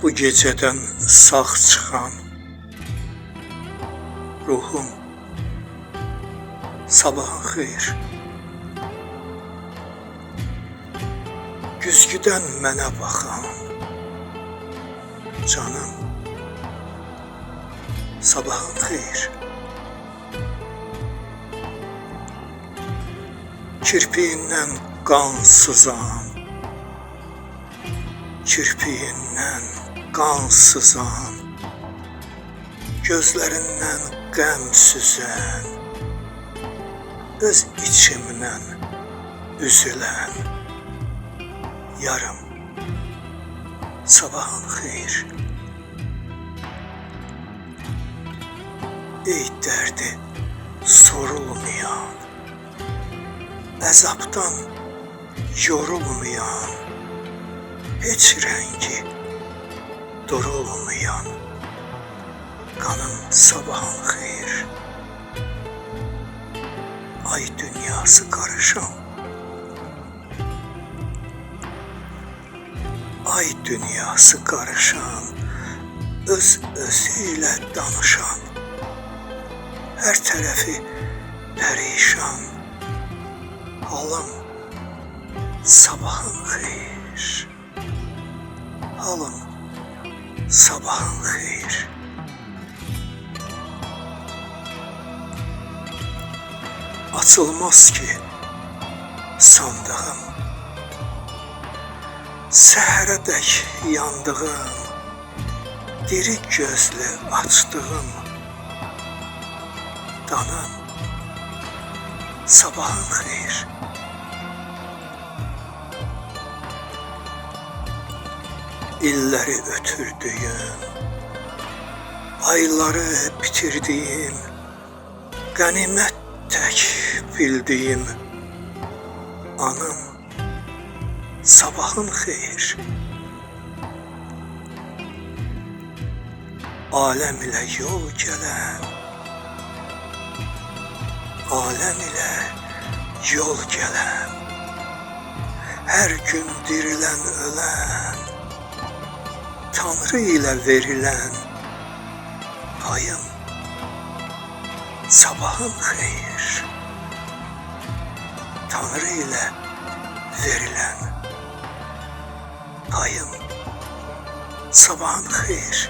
Bu gecədən sağ çıxan ruhum, sabahın xeyir. Güzgüdən mənə baxan canım, sabahın xeyir. Kirpiyindən qan sızan, kirpiyindən qan sızan, gözlərindən qəm süzən, öz içimdən üzülən yarım, sabahın xeyir. Ey dərdi sorulmayan, əzabdan yorulmayan, heç rəngi durulmayan qanım, sabahın xeyir. Ay dünyası qarışan, ay dünyası qarışan, özü ilə danışan, hər tərəfi pərişan halım, sabahın xeyir. Halım, sabahın xeyir. Açılmaz ki sandığım, səhərədək yandığım, diri gözlü açdığım danım, sabahın xeyir. İlləri ötürdüyüm, ayları bitirdiyim, qənimət tək bildiyim anım, sabahın xeyir. Aləm ilə yol gələn, aləm ilə yol gələn, hər gün dirilən ölən, Tanrı ilə verilən payım, sabahın xeyir. Tanrı ilə verilən payım, sabahın xeyir.